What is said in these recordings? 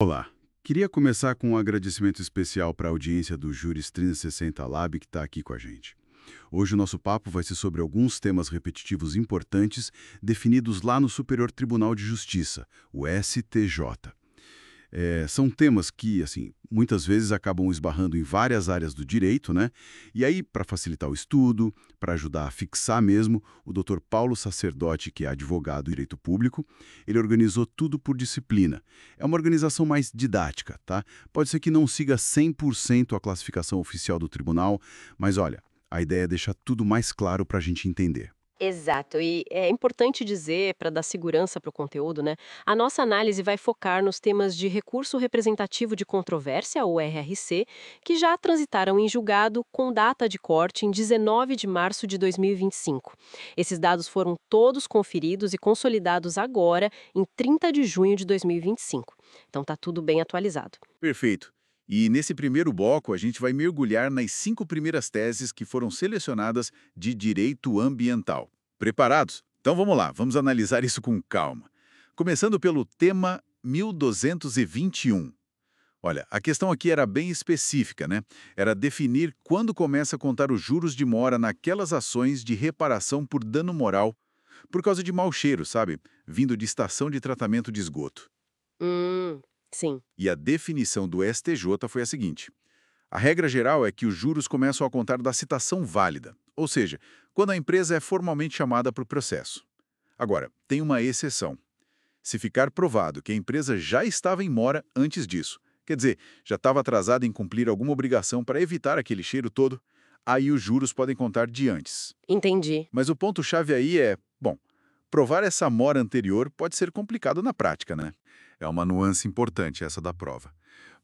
Olá, queria começar com um agradecimento especial para a audiência do Júris 360 Lab que está aqui com a gente. Hoje o nosso papo vai ser sobre alguns temas repetitivos importantes definidos lá no Superior Tribunal de Justiça, o STJ. São temas que, assim, muitas vezes acabam esbarrando em várias áreas do direito, né? E aí, para facilitar o estudo, para ajudar a fixar mesmo, o Dr. Paulo Sacerdote, que é advogado em direito público, ele organizou tudo por disciplina. É uma organização mais didática, tá? Pode ser que não siga 100% a classificação oficial do tribunal, mas olha, a ideia é deixar tudo mais claro para a gente entender. Exato, e é importante dizer, para dar segurança para o conteúdo, né? A nossa análise vai focar nos temas de recurso representativo de controvérsia, ou RRC, que já transitaram em julgado com data de corte em 19 de março de 2025. Esses dados foram todos conferidos e consolidados agora, em 30 de junho de 2025. Então tá tudo bem atualizado. Perfeito. E nesse primeiro bloco, a gente vai mergulhar nas 5 primeiras teses que foram selecionadas de direito ambiental. Preparados? Então vamos lá, vamos analisar isso com calma. Começando pelo tema 1221. Olha, a questão aqui era bem específica, né? Era definir quando começa a contar os juros de mora naquelas ações de reparação por dano moral, por causa de mau cheiro, sabe? Vindo de estação de tratamento de esgoto. Sim. E a definição do STJ foi a seguinte: a regra geral é que os juros começam a contar da citação válida, ou seja, quando a empresa é formalmente chamada para o processo. Agora, tem uma exceção. Se ficar provado que a empresa já estava em mora antes disso, quer dizer, já estava atrasada em cumprir alguma obrigação para evitar aquele cheiro todo, aí os juros podem contar de antes. Entendi. Mas o ponto-chave aí é, bom, provar essa mora anterior pode ser complicado na prática, né? É uma nuance importante essa da prova.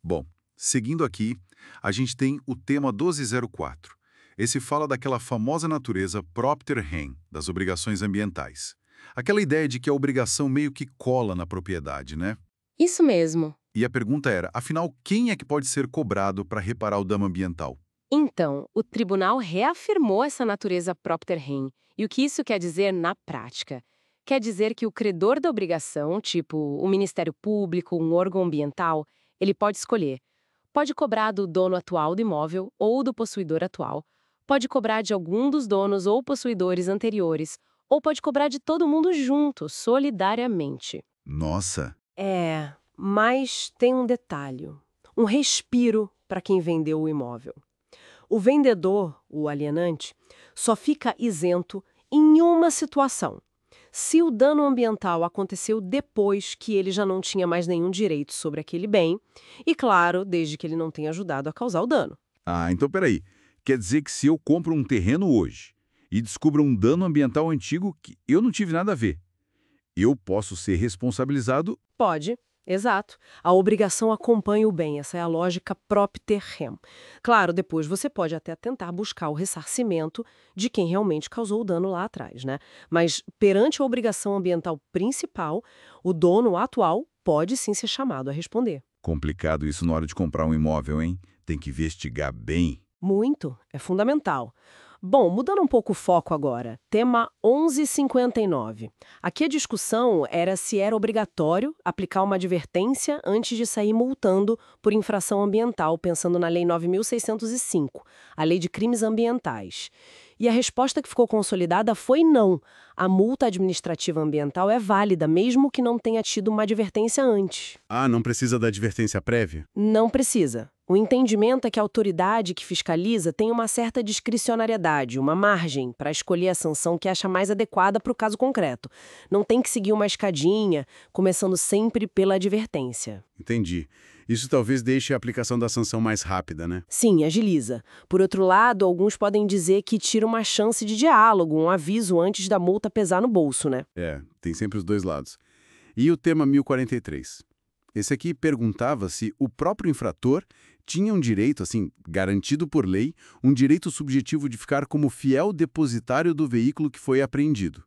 Bom, seguindo aqui, a gente tem o tema 1204. Esse fala daquela famosa natureza propter rem, das obrigações ambientais. Aquela ideia de que a obrigação meio que cola na propriedade, né? Isso mesmo. E a pergunta era, afinal, quem é que pode ser cobrado para reparar o dano ambiental? Então, o tribunal reafirmou essa natureza propter rem. E o que isso quer dizer na prática? Quer dizer que o credor da obrigação, tipo o Ministério Público, um órgão ambiental, ele pode escolher. Pode cobrar do dono atual do imóvel ou do possuidor atual. Pode cobrar de algum dos donos ou possuidores anteriores. Ou pode cobrar de todo mundo junto, solidariamente. Nossa, Mas tem um detalhe. Um respiro para quem vendeu o imóvel. O vendedor, o alienante, só fica isento em uma situação: se o dano ambiental aconteceu depois que ele já não tinha mais nenhum direito sobre aquele bem, e, claro, desde que ele não tenha ajudado a causar o dano. então peraí. Quer dizer que se eu compro um terreno hoje e descubro um dano ambiental antigo que eu não tive nada a ver, eu posso ser responsabilizado? Pode, exato. A obrigação acompanha o bem, essa é a lógica propter rem. Claro, depois você pode até tentar buscar o ressarcimento de quem realmente causou o dano lá atrás, né? Mas perante a obrigação ambiental principal, o dono atual pode sim ser chamado a responder. Complicado isso na hora de comprar um imóvel, hein? Tem que investigar bem. Muito, é fundamental. Bom, mudando um pouco o foco agora, tema 1159. Aqui a discussão era se era obrigatório aplicar uma advertência antes de sair multando por infração ambiental, pensando na Lei 9.605, a Lei de Crimes Ambientais. E a resposta que ficou consolidada foi não. A multa administrativa ambiental é válida, mesmo que não tenha tido uma advertência antes. Ah, não precisa da advertência prévia? Não precisa. O entendimento é que a autoridade que fiscaliza tem uma certa discricionariedade, uma margem para escolher a sanção que acha mais adequada para o caso concreto. Não tem que seguir uma escadinha, começando sempre pela advertência. Entendi. Isso talvez deixe a aplicação da sanção mais rápida, né? Sim, agiliza. Por outro lado, alguns podem dizer que tira uma chance de diálogo, um aviso antes da multa pesar no bolso, né? Tem sempre os dois lados. E o tema 1043? Esse aqui perguntava se o próprio infrator tinha um direito, assim, garantido por lei, um direito subjetivo de ficar como fiel depositário do veículo que foi apreendido.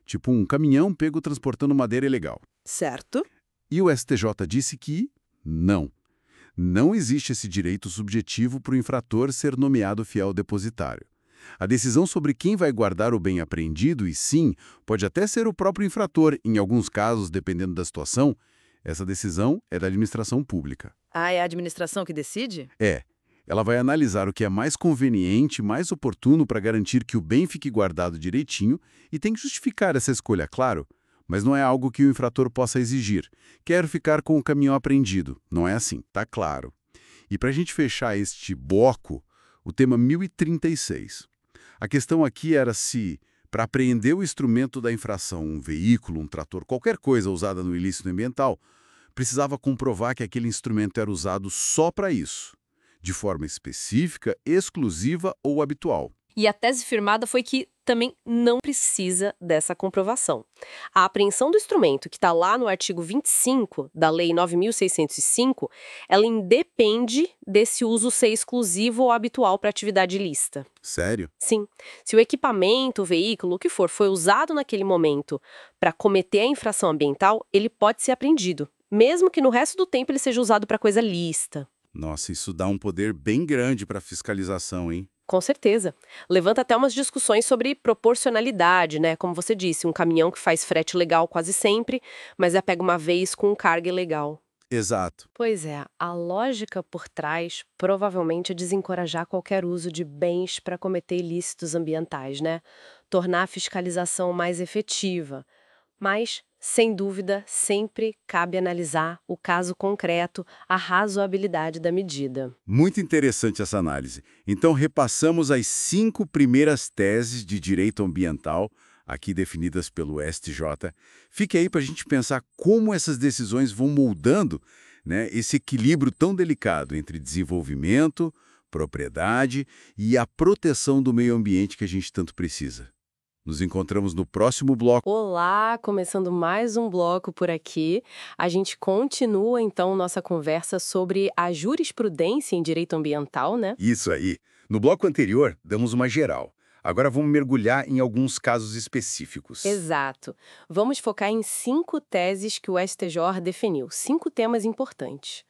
Tipo um caminhão pego transportando madeira ilegal. Certo? E o STJ disse que não. Não existe esse direito subjetivo para o infrator ser nomeado fiel depositário. A decisão sobre quem vai guardar o bem apreendido, e sim, pode até ser o próprio infrator, em alguns casos, dependendo da situação, Essa decisão é da administração pública. Ah, é a administração que decide? É. Ela vai analisar o que é mais conveniente, mais oportuno para garantir que o bem fique guardado direitinho e tem que justificar essa escolha, claro, mas não é algo que o infrator possa exigir. Quero ficar com o caminhão apreendido. Não é assim, tá claro. E para a gente fechar este bloco, o tema 1036. A questão aqui era se, para apreender o instrumento da infração, um veículo, um trator, qualquer coisa usada no ilícito ambiental, precisava comprovar que aquele instrumento era usado só para isso, de forma específica, exclusiva ou habitual. E a tese firmada foi que também não precisa dessa comprovação. A apreensão do instrumento, que está lá no artigo 25 da Lei 9.605, ela independe desse uso ser exclusivo ou habitual para atividade ilícita. Sério? Sim. Se o equipamento, o veículo, o que for, foi usado naquele momento para cometer a infração ambiental, ele pode ser apreendido, mesmo que no resto do tempo ele seja usado para coisa lícita. Nossa, isso dá um poder bem grande para a fiscalização, hein? Com certeza. Levanta até umas discussões sobre proporcionalidade, né? Como você disse, um caminhão que faz frete legal quase sempre, mas é pega uma vez com carga ilegal. Exato. Pois é, a lógica por trás provavelmente é desencorajar qualquer uso de bens para cometer ilícitos ambientais, né? Tornar a fiscalização mais efetiva. Mas, sem dúvida, sempre cabe analisar o caso concreto, a razoabilidade da medida. Muito interessante essa análise. Então, repassamos as 5 primeiras teses de direito ambiental, aqui definidas pelo STJ. Fique aí para a gente pensar como essas decisões vão moldando, né, esse equilíbrio tão delicado entre desenvolvimento, propriedade e a proteção do meio ambiente que a gente tanto precisa. Nos encontramos no próximo bloco. Olá, começando mais um bloco por aqui. A gente continua, então, nossa conversa sobre a jurisprudência em direito ambiental, né? Isso aí. No bloco anterior, damos uma geral. Agora vamos mergulhar em alguns casos específicos. Exato. Vamos focar em 5 teses que o STJ definiu, 5 temas importantes.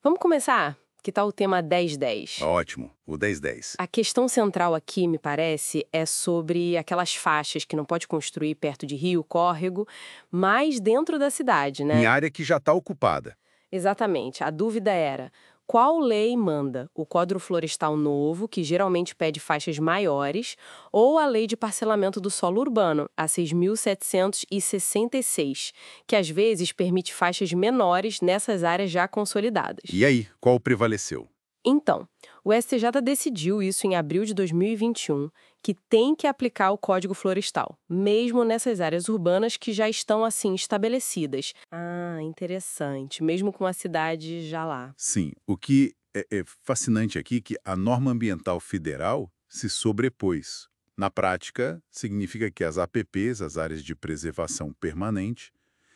Vamos começar? Que tal o tema 1010? Ótimo, o 1010. A questão central aqui, me parece, é sobre aquelas faixas que não pode construir perto de rio, córrego, mas dentro da cidade, né? Em área que já está ocupada. Exatamente. A dúvida era, qual lei manda? O Código Florestal Novo, que geralmente pede faixas maiores, ou a Lei de Parcelamento do Solo Urbano, a 6.766, que às vezes permite faixas menores nessas áreas já consolidadas? E aí, qual prevaleceu? Então, o STJ decidiu isso em abril de 2021, que tem que aplicar o Código Florestal, mesmo nessas áreas urbanas que já estão assim estabelecidas. Ah, interessante, mesmo com a cidade já lá. Sim, o que é fascinante aqui é que a norma ambiental federal se sobrepôs. Na prática, significa que as APPs, as áreas de preservação permanente,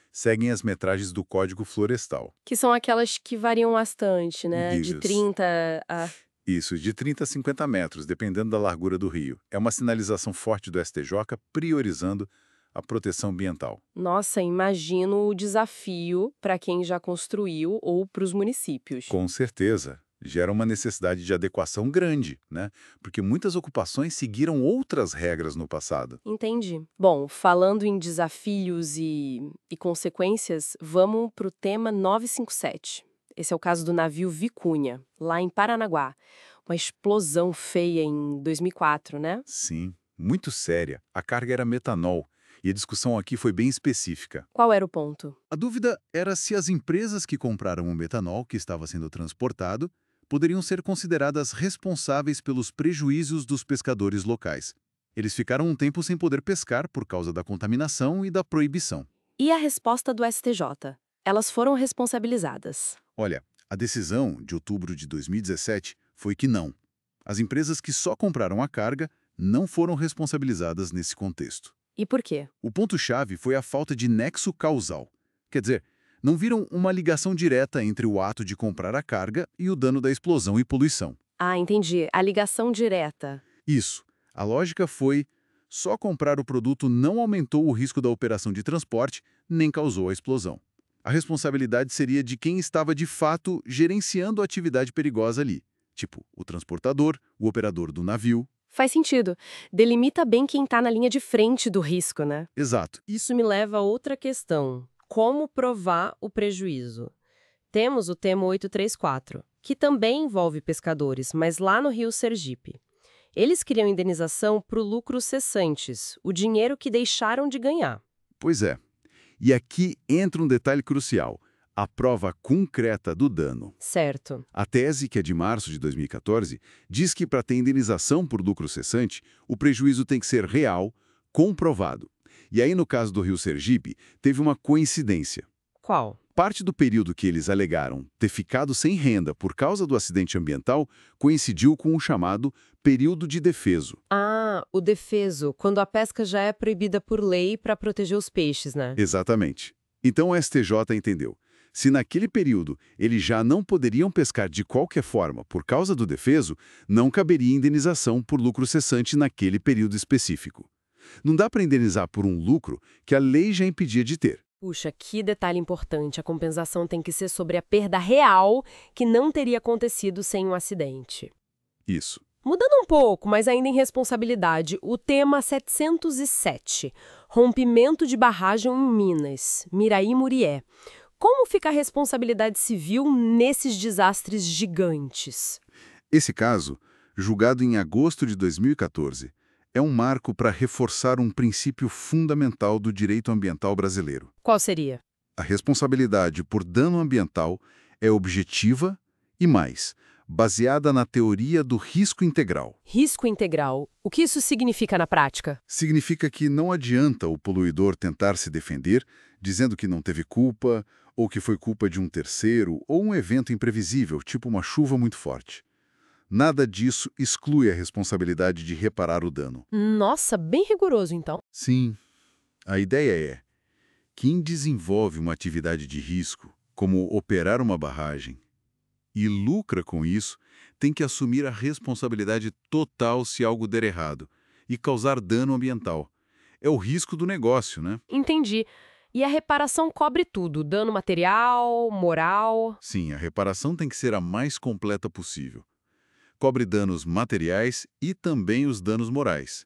seguem as metragens do Código Florestal. Que são aquelas que variam bastante, né? De Isso. 30 a... Isso, de 30 a 50 metros, dependendo da largura do rio. É uma sinalização forte do STJ priorizando a proteção ambiental. Nossa, imagino o desafio para quem já construiu ou para os municípios. Com certeza. Gera uma necessidade de adequação grande, né? Porque muitas ocupações seguiram outras regras no passado. Entendi. Bom, falando em desafios e consequências, vamos para o tema 957. Esse é o caso do navio Vicunha, lá em Paranaguá. Uma explosão feia em 2004, né? Sim, muito séria. A carga era metanol. E a discussão aqui foi bem específica. Qual era o ponto? A dúvida era se as empresas que compraram o metanol que estava sendo transportado poderiam ser consideradas responsáveis pelos prejuízos dos pescadores locais. Eles ficaram um tempo sem poder pescar por causa da contaminação e da proibição. E a resposta do STJ? Elas foram responsabilizadas. Olha, a decisão de outubro de 2017 foi que não. As empresas que só compraram a carga não foram responsabilizadas nesse contexto. E por quê? O ponto-chave foi a falta de nexo causal. Quer dizer, não viram uma ligação direta entre o ato de comprar a carga e o dano da explosão e poluição. Ah, entendi. A ligação direta. Isso. A lógica foi, só comprar o produto não aumentou o risco da operação de transporte, nem causou a explosão. A responsabilidade seria de quem estava de fato gerenciando a atividade perigosa ali. Tipo, o transportador, o operador do navio. Faz sentido. Delimita bem quem está na linha de frente do risco, né? Exato. Isso me leva a outra questão. Como provar o prejuízo? Temos o tema 834, que também envolve pescadores, mas lá no Rio Sergipe. Eles queriam indenização para o lucro cessantes, o dinheiro que deixaram de ganhar. Pois é. E aqui entra um detalhe crucial: a prova concreta do dano. Certo. A tese, que é de março de 2014, diz que para ter indenização por lucro cessante, o prejuízo tem que ser real, comprovado. E aí, no caso do Rio Sergipe, teve uma coincidência. Qual? Parte do período que eles alegaram ter ficado sem renda por causa do acidente ambiental coincidiu com o chamado período de defeso. Ah, o defeso, quando a pesca já é proibida por lei para proteger os peixes, né? Exatamente. Então o STJ entendeu. Se naquele período eles já não poderiam pescar de qualquer forma por causa do defeso, não caberia indenização por lucro cessante naquele período específico. Não dá para indenizar por um lucro que a lei já impedia de ter. Puxa, que detalhe importante. A compensação tem que ser sobre a perda real que não teria acontecido sem um acidente. Isso. Mudando um pouco, mas ainda em responsabilidade, o tema 707, rompimento de barragem em Minas, Miraí-Murié. Como fica a responsabilidade civil nesses desastres gigantes? Esse caso, julgado em agosto de 2014, é um marco para reforçar um princípio fundamental do direito ambiental brasileiro. Qual seria? A responsabilidade por dano ambiental é objetiva e mais, baseada na teoria do risco integral. Risco integral. O que isso significa na prática? Significa que não adianta o poluidor tentar se defender, dizendo que não teve culpa, ou que foi culpa de um terceiro, ou um evento imprevisível, tipo uma chuva muito forte. Nada disso exclui a responsabilidade de reparar o dano. Nossa, bem rigoroso então. Sim, a ideia é: quem desenvolve uma atividade de risco, como operar uma barragem, e lucra com isso, tem que assumir a responsabilidade total se algo der errado e causar dano ambiental. É o risco do negócio, né? Entendi. E a reparação cobre tudo, dano material, moral. Sim, a reparação tem que ser a mais completa possível. Cobre danos materiais e também os danos morais.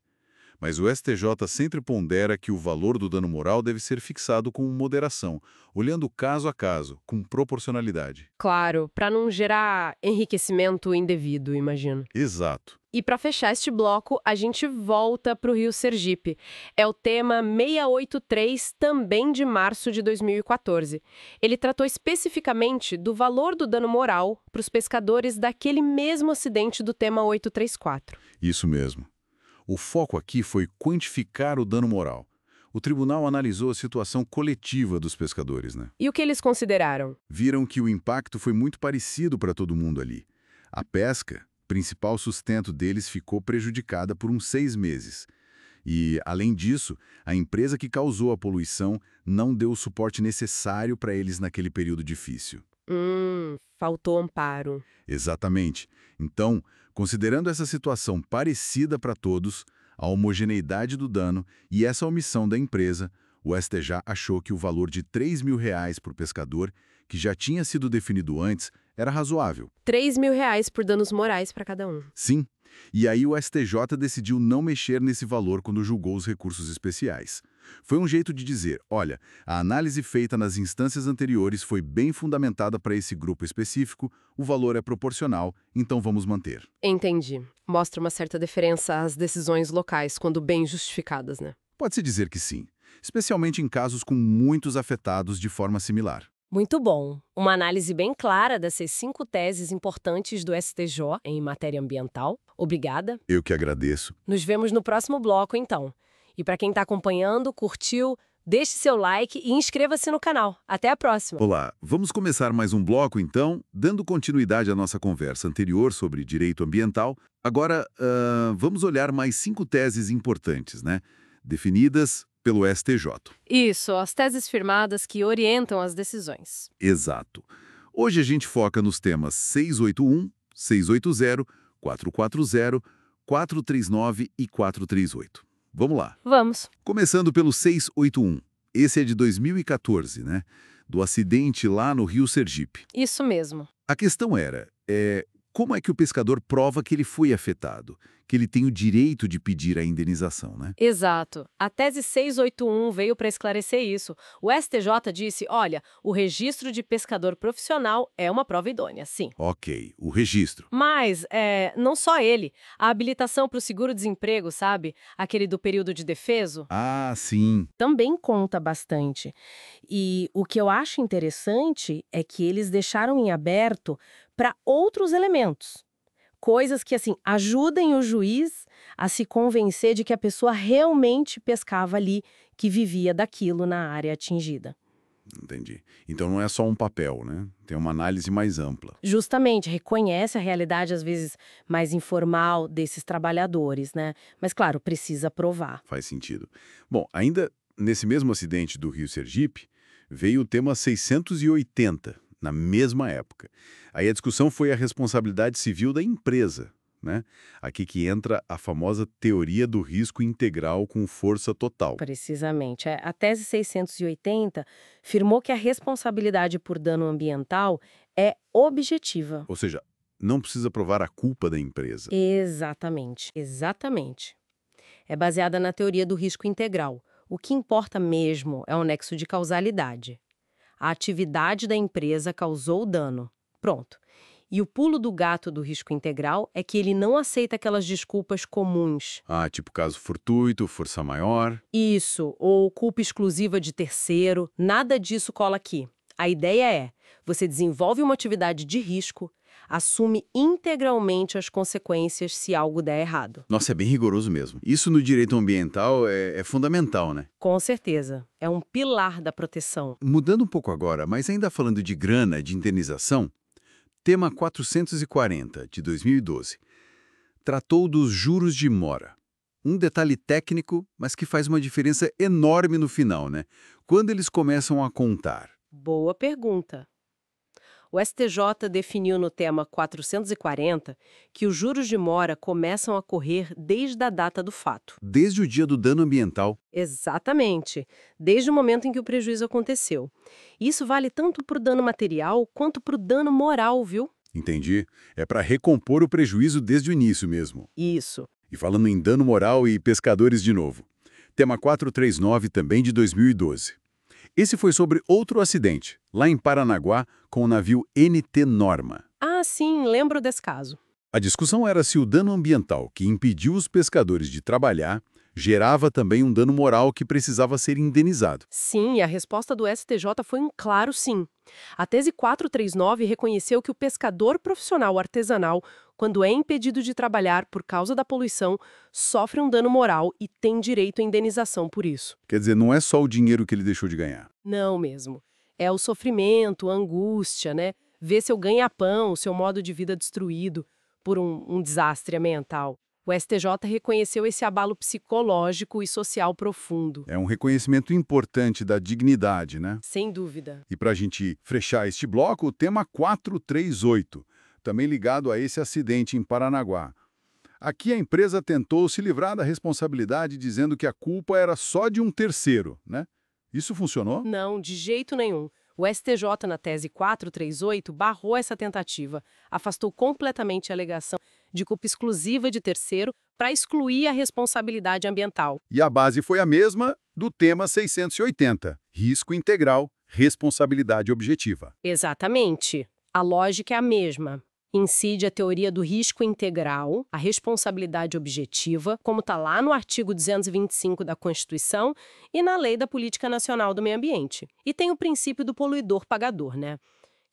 Mas o STJ sempre pondera que o valor do dano moral deve ser fixado com moderação, olhando caso a caso, com proporcionalidade. Claro, para não gerar enriquecimento indevido, imagino. Exato. E para fechar este bloco, a gente volta para o Rio Sergipe. É o tema 683, também de março de 2014. Ele tratou especificamente do valor do dano moral para os pescadores daquele mesmo acidente do tema 834. Isso mesmo. O foco aqui foi quantificar o dano moral. O tribunal analisou a situação coletiva dos pescadores, né? E o que eles consideraram? Viram que o impacto foi muito parecido para todo mundo ali. A pesca, principal sustento deles, ficou prejudicada por uns 6 meses. E, além disso, a empresa que causou a poluição não deu o suporte necessário para eles naquele período difícil. Faltou amparo. Exatamente. Então, considerando essa situação parecida para todos, a homogeneidade do dano e essa omissão da empresa, o STJ achou que o valor de R$ 3.000 por pescador, que já tinha sido definido antes, era razoável. R$ 3.000 por danos morais para cada um. Sim, e aí o STJ decidiu não mexer nesse valor quando julgou os recursos especiais. Foi um jeito de dizer: olha, a análise feita nas instâncias anteriores foi bem fundamentada para esse grupo específico, o valor é proporcional, então vamos manter. Entendi. Mostra uma certa diferença às decisões locais, quando bem justificadas, né? Pode-se dizer que sim, especialmente em casos com muitos afetados de forma similar. Muito bom. Uma análise bem clara dessas 5 teses importantes do STJ em matéria ambiental. Obrigada. Eu que agradeço. Nos vemos no próximo bloco, então. E para quem está acompanhando, curtiu, deixe seu like e inscreva-se no canal. Até a próxima. Olá, vamos começar mais um bloco, então, dando continuidade à nossa conversa anterior sobre direito ambiental. Agora, vamos olhar mais 5 teses importantes, né? Definidas pelo STJ. Isso, as teses firmadas que orientam as decisões. Exato. Hoje a gente foca nos temas 681, 680, 440, 439 e 438. Vamos lá. Vamos. Começando pelo 681. Esse é de 2014, né? Do acidente lá no Rio Sergipe. Isso mesmo. A questão era, como é que o pescador prova que ele foi afetado, que ele tem o direito de pedir a indenização, né? Exato. A tese 681 veio para esclarecer isso. O STJ disse, olha, o registro de pescador profissional é uma prova idônea, sim. Ok, o registro. Mas, não só ele. A habilitação para o seguro-desemprego, sabe? Aquele do período de defeso, Ah, sim. também conta bastante. E o que eu acho interessante é que eles deixaram em aberto para outros elementos. Coisas que, assim, ajudem o juiz a se convencer de que a pessoa realmente pescava ali, que vivia daquilo na área atingida. Entendi. Então não é só um papel, né? Tem uma análise mais ampla. Justamente, reconhece a realidade, às vezes, mais informal desses trabalhadores, né? Mas, claro, precisa provar. Faz sentido. Bom, ainda nesse mesmo acidente do Rio Sergipe, veio o tema 680, na mesma época. Aí a discussão foi a responsabilidade civil da empresa, né? Aqui que entra a famosa teoria do risco integral com força total. Precisamente. A tese 680 firmou que a responsabilidade por dano ambiental é objetiva. Ou seja, não precisa provar a culpa da empresa. Exatamente, exatamente. É baseada na teoria do risco integral. O que importa mesmo é o nexo de causalidade. A atividade da empresa causou o dano. Pronto. E o pulo do gato do risco integral é que ele não aceita aquelas desculpas comuns. Ah, tipo caso fortuito, força maior. Isso, ou culpa exclusiva de terceiro, nada disso cola aqui. A ideia é, você desenvolve uma atividade de risco, assume integralmente as consequências se algo der errado. Nossa, é bem rigoroso mesmo. Isso no direito ambiental é fundamental, né? Com certeza, é um pilar da proteção. Mudando um pouco agora, mas ainda falando de grana, de indenização, tema 440, de 2012, tratou dos juros de mora. Um detalhe técnico, mas que faz uma diferença enorme no final, né? Quando eles começam a contar. Boa pergunta. O STJ definiu no tema 440 que os juros de mora começam a correr desde a data do fato. Desde o dia do dano ambiental. Exatamente, desde o momento em que o prejuízo aconteceu. Isso vale tanto para o dano material quanto para o dano moral, viu? Entendi. É para recompor o prejuízo desde o início mesmo. Isso. E falando em dano moral e pescadores de novo. Tema 439, também de 2012. Esse foi sobre outro acidente, lá em Paranaguá, com o navio NT Norma. Ah, sim, lembro desse caso. A discussão era se o dano ambiental que impediu os pescadores de trabalhar gerava também um dano moral que precisava ser indenizado. Sim, e a resposta do STJ foi um claro sim. A tese 439 reconheceu que o pescador profissional artesanal, quando é impedido de trabalhar por causa da poluição, sofre um dano moral e tem direito à indenização por isso. Quer dizer, não é só o dinheiro que ele deixou de ganhar. Não mesmo. É o sofrimento, a angústia, né? Ver seu ganha-pão, seu modo de vida destruído por um desastre ambiental. O STJ reconheceu esse abalo psicológico e social profundo. É um reconhecimento importante da dignidade, né? Sem dúvida. E para a gente fechar este bloco, o tema 438, também ligado a esse acidente em Paranaguá. Aqui a empresa tentou se livrar da responsabilidade dizendo que a culpa era só de um terceiro, né? Isso funcionou? Não, de jeito nenhum. O STJ, na tese 438, barrou essa tentativa, afastou completamente a alegação de culpa exclusiva de terceiro para excluir a responsabilidade ambiental. E a base foi a mesma do tema 680, risco integral, responsabilidade objetiva. Exatamente. A lógica é a mesma. Incide a teoria do risco integral, a responsabilidade objetiva, como está lá no artigo 225 da Constituição e na Lei da Política Nacional do Meio Ambiente. E tem o princípio do poluidor-pagador, né?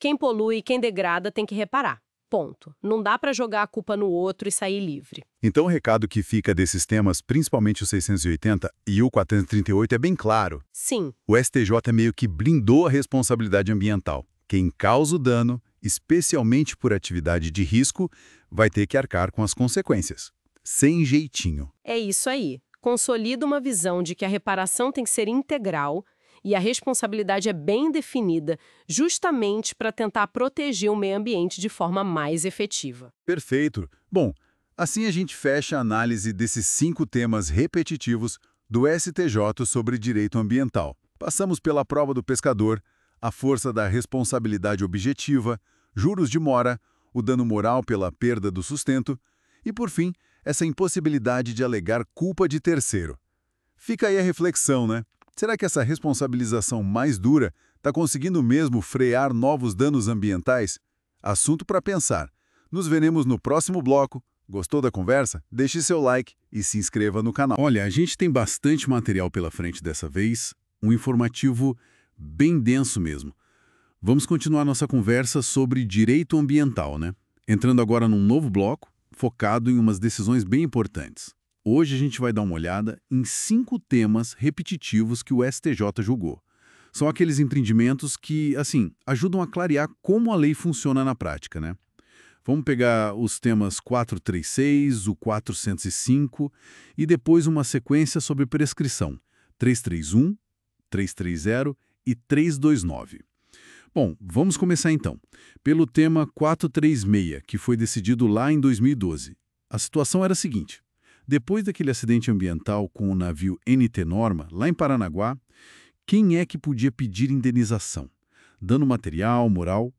Quem polui, quem degrada tem que reparar. Ponto. Não dá para jogar a culpa no outro e sair livre. Então o recado que fica desses temas, principalmente o 680 e o 438, é bem claro. Sim. O STJ meio que blindou a responsabilidade ambiental. Quem causa o dano, especialmente por atividade de risco, vai ter que arcar com as consequências. Sem jeitinho. É isso aí. Consolida uma visão de que a reparação tem que ser integral e a responsabilidade é bem definida, justamente para tentar proteger o meio ambiente de forma mais efetiva. Perfeito. Bom, assim a gente fecha a análise desses 5 temas repetitivos do STJ sobre direito ambiental. Passamos pela prova do pescador, a força da responsabilidade objetiva, juros de mora, o dano moral pela perda do sustento e, por fim, essa impossibilidade de alegar culpa de terceiro. Fica aí a reflexão, né? Será que essa responsabilização mais dura está conseguindo mesmo frear novos danos ambientais? Assunto para pensar. Nos veremos no próximo bloco. Gostou da conversa? Deixe seu like e se inscreva no canal. Olha, a gente tem bastante material pela frente dessa vez, um informativo bem denso mesmo. Vamos continuar nossa conversa sobre direito ambiental, né? Entrando agora num novo bloco, focado em umas decisões bem importantes. Hoje a gente vai dar uma olhada em 5 temas repetitivos que o STJ julgou. São aqueles empreendimentos que, assim, ajudam a clarear como a lei funciona na prática, né? Vamos pegar os temas 436, o 405 e depois uma sequência sobre prescrição, 331, 330 e 329. Bom, vamos começar então, pelo tema 436, que foi decidido lá em 2012. A situação era a seguinte: depois daquele acidente ambiental com o navio NT Norma, lá em Paranaguá, quem é que podia pedir indenização? Dano material, moral?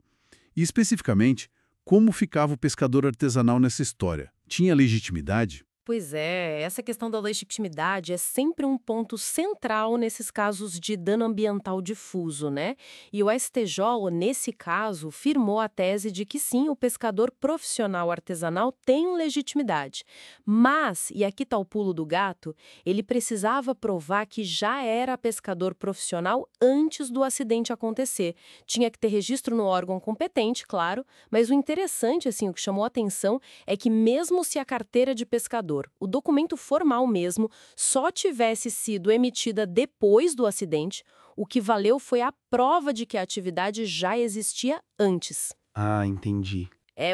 E, especificamente, como ficava o pescador artesanal nessa história? Tinha legitimidade? Pois é, essa questão da legitimidade é sempre um ponto central nesses casos de dano ambiental difuso, né? E o STJ, nesse caso, firmou a tese de que sim, o pescador profissional artesanal tem legitimidade. Mas, e aqui está o pulo do gato, ele precisava provar que já era pescador profissional antes do acidente acontecer. Tinha que ter registro no órgão competente, claro, mas o interessante, assim, o que chamou a atenção é que mesmo se a carteira de pescador, o documento formal mesmo, só tivesse sido emitida depois do acidente, o que valeu foi a prova de que a atividade já existia antes. Ah, entendi.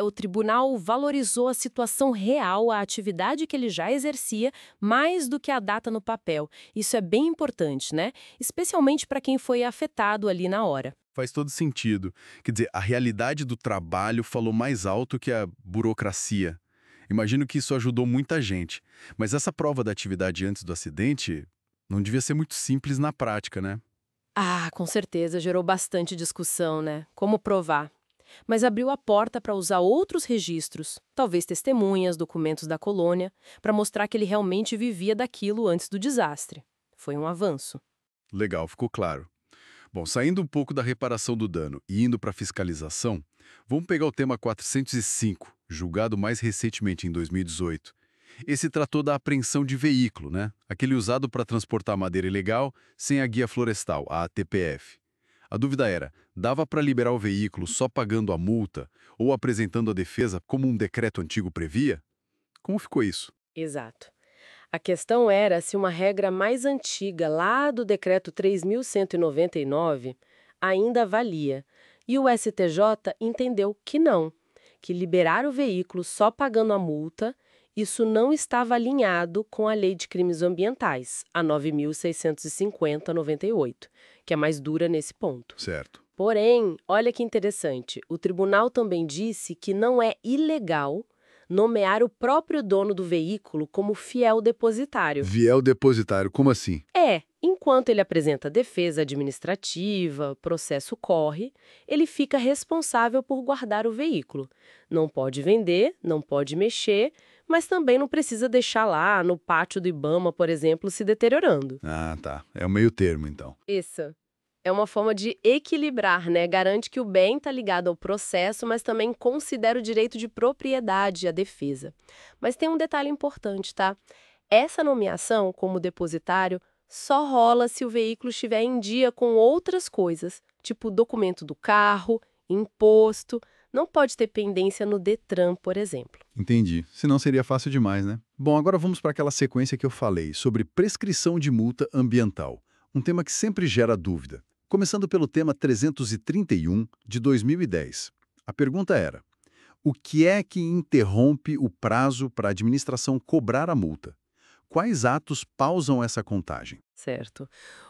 O tribunal valorizou a situação real, a atividade que ele já exercia, mais do que a data no papel. Isso é bem importante, né? Especialmente para quem foi afetado ali na hora. Faz todo sentido. Quer dizer, a realidade do trabalho falou mais alto que a burocracia. Imagino que isso ajudou muita gente. Mas essa prova da atividade antes do acidente não devia ser muito simples na prática, né? Ah, com certeza, gerou bastante discussão, né? Como provar? Mas abriu a porta para usar outros registros, talvez testemunhas, documentos da colônia, para mostrar que ele realmente vivia daquilo antes do desastre. Foi um avanço. Legal, ficou claro. Bom, saindo um pouco da reparação do dano e indo para a fiscalização, vamos pegar o tema 405, julgado mais recentemente em 2018. Esse tratou da apreensão de veículo, né? Aquele usado para transportar madeira ilegal sem a guia florestal, a ATPF. A dúvida era, dava para liberar o veículo só pagando a multa ou apresentando a defesa como um decreto antigo previa? Como ficou isso? Exato. A questão era se uma regra mais antiga, lá do Decreto 3.199, ainda valia. E o STJ entendeu que não, que liberar o veículo só pagando a multa, isso não estava alinhado com a Lei de Crimes Ambientais, a 9.650/98, que é mais dura nesse ponto. Certo. Porém, olha que interessante, o tribunal também disse que não é ilegal nomear o próprio dono do veículo como fiel depositário. Fiel depositário, como assim? Enquanto ele apresenta defesa administrativa, processo corre, ele fica responsável por guardar o veículo. Não pode vender, não pode mexer, mas também não precisa deixar lá no pátio do IBAMA, por exemplo, se deteriorando. Ah, tá. É o meio termo, então. Isso. É uma forma de equilibrar, né? Garante que o bem está ligado ao processo, mas também considera o direito de propriedade e a defesa. Mas tem um detalhe importante, tá? Essa nomeação como depositário só rola se o veículo estiver em dia com outras coisas, tipo documento do carro, imposto. Não pode ter pendência no Detran, por exemplo. Entendi. Senão seria fácil demais, né? Bom, agora vamos para aquela sequência que eu falei, sobre prescrição de multa ambiental. Um tema que sempre gera dúvida. Começando pelo tema 331, de 2010. A pergunta era: o que é que interrompe o prazo para a administração cobrar a multa? Quais atos pausam essa contagem? Certo.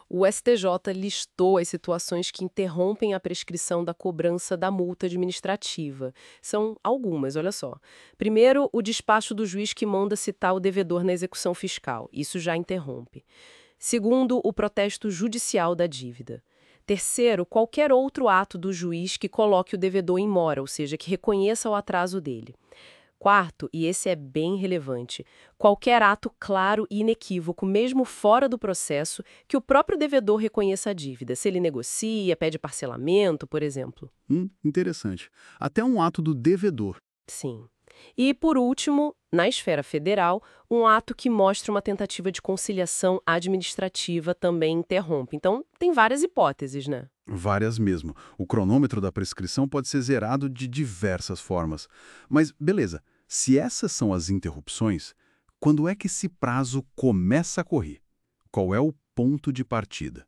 O STJ listou as situações que interrompem a prescrição da cobrança da multa administrativa. São algumas, olha só. Primeiro, o despacho do juiz que manda citar o devedor na execução fiscal. Isso já interrompe. Segundo, o protesto judicial da dívida. Terceiro, qualquer outro ato do juiz que coloque o devedor em mora, ou seja, que reconheça o atraso dele. Quarto, e esse é bem relevante, qualquer ato claro e inequívoco, mesmo fora do processo, que o próprio devedor reconheça a dívida, se ele negocia, pede parcelamento, por exemplo. Interessante. Até um ato do devedor. Sim. E, por último, na esfera federal, um ato que mostra uma tentativa de conciliação administrativa também interrompe. Então, tem várias hipóteses, né? Várias mesmo. O cronômetro da prescrição pode ser zerado de diversas formas. Mas, beleza, se essas são as interrupções, quando é que esse prazo começa a correr? Qual é o ponto de partida?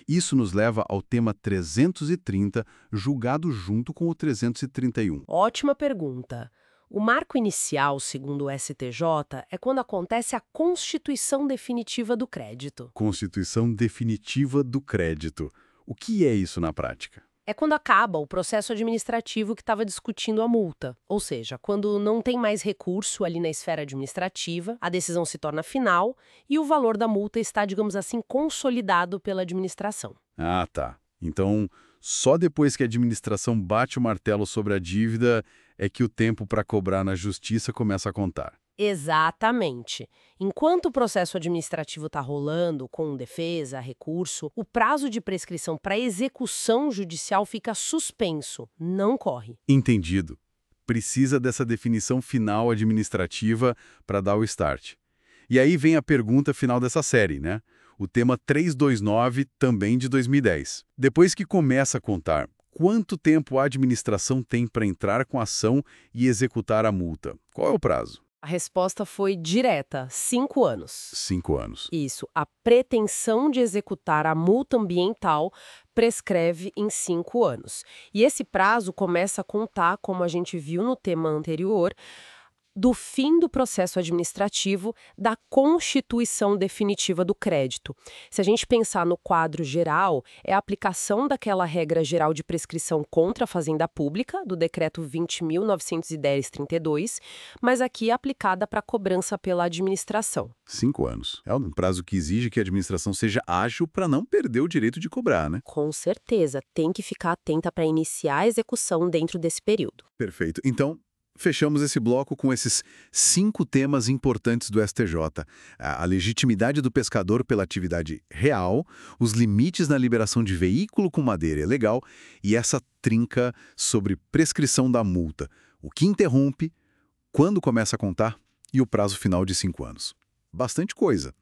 Isso nos leva ao tema 330, julgado junto com o 331. Ótima pergunta. O marco inicial, segundo o STJ, é quando acontece a constituição definitiva do crédito. Constituição definitiva do crédito. O que é isso na prática? É quando acaba o processo administrativo que estava discutindo a multa. Ou seja, quando não tem mais recurso ali na esfera administrativa, a decisão se torna final e o valor da multa está, digamos assim, consolidado pela administração. Ah, tá. Então, só depois que a administração bate o martelo sobre a dívida é que o tempo para cobrar na justiça começa a contar. Exatamente. Enquanto o processo administrativo está rolando, com defesa, recurso, o prazo de prescrição para execução judicial fica suspenso, não corre. Entendido. Precisa dessa definição final administrativa para dar o start. E aí vem a pergunta final dessa série, né? O tema 329, também de 2010. Depois que começa a contar, quanto tempo a administração tem para entrar com a ação e executar a multa? Qual é o prazo? A resposta foi direta, 5 anos. 5 anos. Isso, a pretensão de executar a multa ambiental prescreve em 5 anos. E esse prazo começa a contar, como a gente viu no tema anterior, do fim do processo administrativo da constituição definitiva do crédito. Se a gente pensar no quadro geral, é a aplicação daquela regra geral de prescrição contra a fazenda pública, do decreto 20.910/32, mas aqui é aplicada para cobrança pela administração. 5 anos. É um prazo que exige que a administração seja ágil para não perder o direito de cobrar, né? Com certeza, tem que ficar atenta para iniciar a execução dentro desse período. Perfeito. Então, fechamos esse bloco com esses 5 temas importantes do STJ. A legitimidade do pescador pela atividade real, os limites na liberação de veículo com madeira ilegal e essa trinca sobre prescrição da multa, o que interrompe, quando começa a contar e o prazo final de 5 anos. Bastante coisa.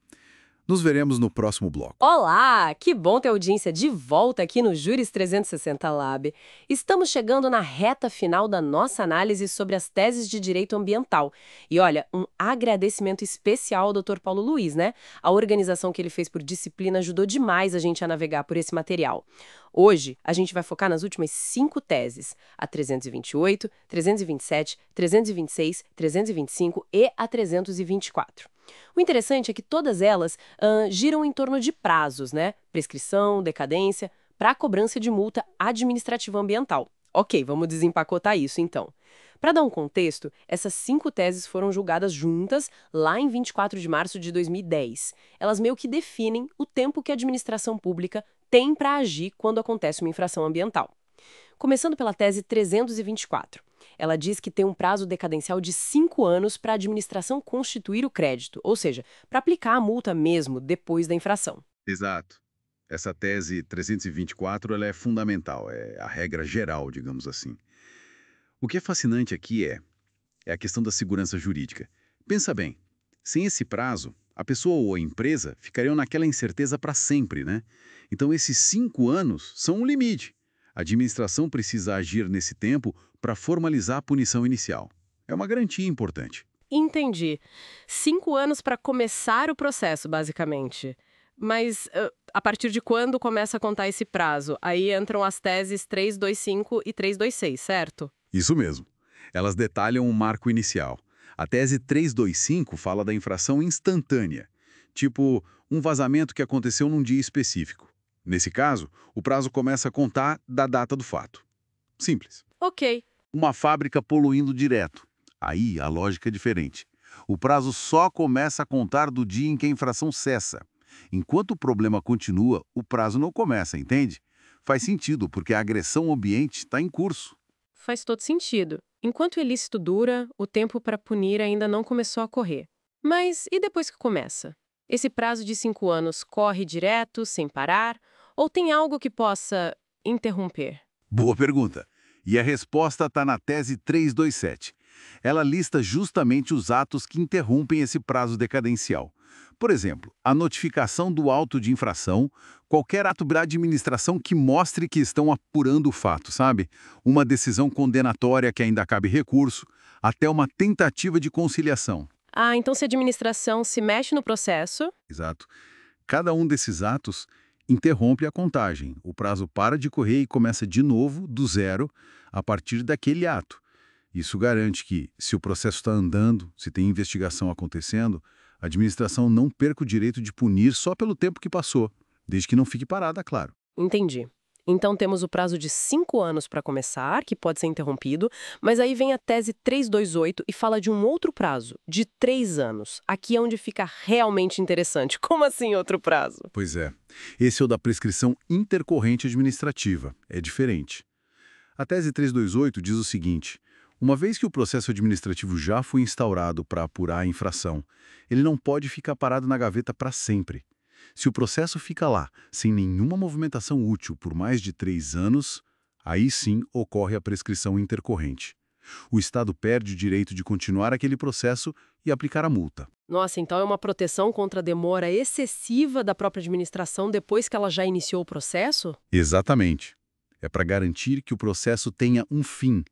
Nos veremos no próximo bloco. Olá! Que bom ter audiência de volta aqui no Juris 360 Lab. Estamos chegando na reta final da nossa análise sobre as teses de direito ambiental. E olha, um agradecimento especial ao Dr. Paulo Luiz, né? A organização que ele fez por disciplina ajudou demais a gente a navegar por esse material. Hoje, a gente vai focar nas últimas 5 teses, a 328, 327, 326, 325 e a 324. O interessante é que todas elas giram em torno de prazos, né? Prescrição, decadência, para a cobrança de multa administrativa ambiental. Ok, vamos desempacotar isso então. Para dar um contexto, essas 5 teses foram julgadas juntas lá em 24 de março de 2010. Elas meio que definem o tempo que a administração pública tem para agir quando acontece uma infração ambiental. Começando pela tese 324. Ela diz que tem um prazo decadencial de 5 anos para a administração constituir o crédito, ou seja, para aplicar a multa mesmo depois da infração. Exato. Essa tese 324 ela é fundamental, é a regra geral, digamos assim. O que é fascinante aqui é a questão da segurança jurídica. Pensa bem, sem esse prazo, a pessoa ou a empresa ficariam naquela incerteza para sempre, né? Então esses 5 anos são um limite. A administração precisa agir nesse tempo para formalizar a punição inicial. É uma garantia importante. Entendi. 5 anos para começar o processo, basicamente. Mas a partir de quando começa a contar esse prazo? Aí entram as teses 325 e 326, certo? Isso mesmo. Elas detalham o marco inicial. A tese 325 fala da infração instantânea, tipo um vazamento que aconteceu num dia específico. Nesse caso, o prazo começa a contar da data do fato. Simples. Ok. Uma fábrica poluindo direto. Aí a lógica é diferente. O prazo só começa a contar do dia em que a infração cessa. Enquanto o problema continua, o prazo não começa, entende? Faz sentido, porque a agressão ao ambiente está em curso. Faz todo sentido. Enquanto o ilícito dura, o tempo para punir ainda não começou a correr. Mas e depois que começa? Esse prazo de 5 anos corre direto, sem parar? Ou tem algo que possa interromper? Boa pergunta. E a resposta está na tese 327. Ela lista justamente os atos que interrompem esse prazo decadencial. Por exemplo, a notificação do auto de infração, qualquer ato da administração que mostre que estão apurando o fato, sabe? Uma decisão condenatória que ainda cabe recurso, até uma tentativa de conciliação. Ah, então se a administração se mexe no processo... Exato. Cada um desses atos interrompe a contagem. O prazo para de correr e começa de novo, do zero, a partir daquele ato. Isso garante que, se o processo está andando, se tem investigação acontecendo, a administração não perca o direito de punir só pelo tempo que passou, desde que não fique parada, claro. Entendi. Então temos o prazo de 5 anos para começar, que pode ser interrompido, mas aí vem a tese 328 e fala de um outro prazo, de 3 anos. Aqui é onde fica realmente interessante. Como assim outro prazo? Pois é. Esse é o da prescrição intercorrente administrativa. É diferente. A tese 328 diz o seguinte: uma vez que o processo administrativo já foi instaurado para apurar a infração, ele não pode ficar parado na gaveta para sempre. Se o processo fica lá, sem nenhuma movimentação útil por mais de 3 anos, aí sim ocorre a prescrição intercorrente. O Estado perde o direito de continuar aquele processo e aplicar a multa. Nossa, então é uma proteção contra a demora excessiva da própria administração depois que ela já iniciou o processo? Exatamente. É para garantir que o processo tenha um fim,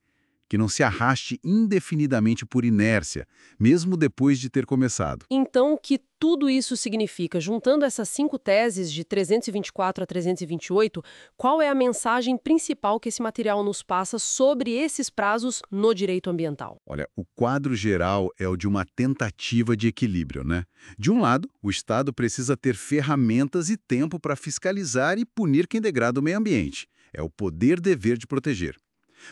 que não se arraste indefinidamente por inércia, mesmo depois de ter começado. Então, o que tudo isso significa? Juntando essas 5 teses de 324 a 328, qual é a mensagem principal que esse material nos passa sobre esses prazos no direito ambiental? Olha, o quadro geral é o de uma tentativa de equilíbrio, né? De um lado, o Estado precisa ter ferramentas e tempo para fiscalizar e punir quem degrada o meio ambiente. É o poder-dever de proteger.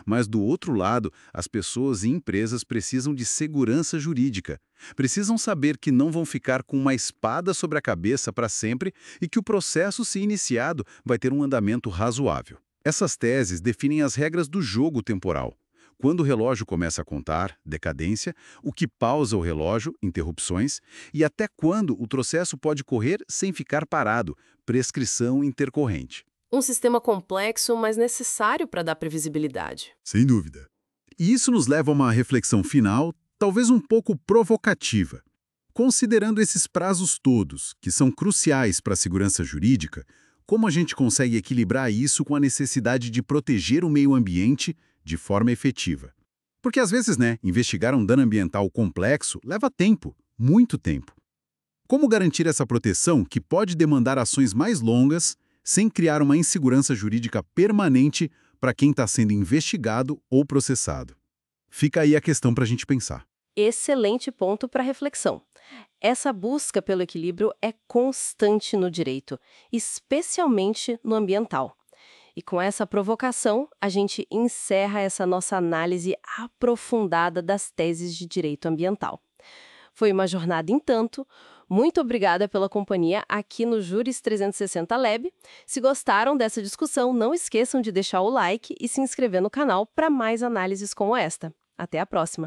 Mas, do outro lado, as pessoas e empresas precisam de segurança jurídica. Precisam saber que não vão ficar com uma espada sobre a cabeça para sempre e que o processo, se iniciado, vai ter um andamento razoável. Essas teses definem as regras do jogo temporal. Quando o relógio começa a contar, decadência, o que pausa o relógio, interrupções, e até quando o processo pode correr sem ficar parado, prescrição intercorrente. Um sistema complexo, mas necessário para dar previsibilidade. Sem dúvida. E isso nos leva a uma reflexão final, talvez um pouco provocativa. Considerando esses prazos todos, que são cruciais para a segurança jurídica, como a gente consegue equilibrar isso com a necessidade de proteger o meio ambiente de forma efetiva? Porque às vezes, investigar um dano ambiental complexo leva tempo, muito tempo. Como garantir essa proteção que pode demandar ações mais longas, sem criar uma insegurança jurídica permanente para quem está sendo investigado ou processado? Fica aí a questão para a gente pensar. Excelente ponto para reflexão. Essa busca pelo equilíbrio é constante no direito, especialmente no ambiental. E com essa provocação, a gente encerra essa nossa análise aprofundada das teses de direito ambiental. Foi uma jornada em tanto. Muito obrigada pela companhia aqui no Juris 360 Lab. Se gostaram dessa discussão, não esqueçam de deixar o like e se inscrever no canal para mais análises como esta. Até a próxima!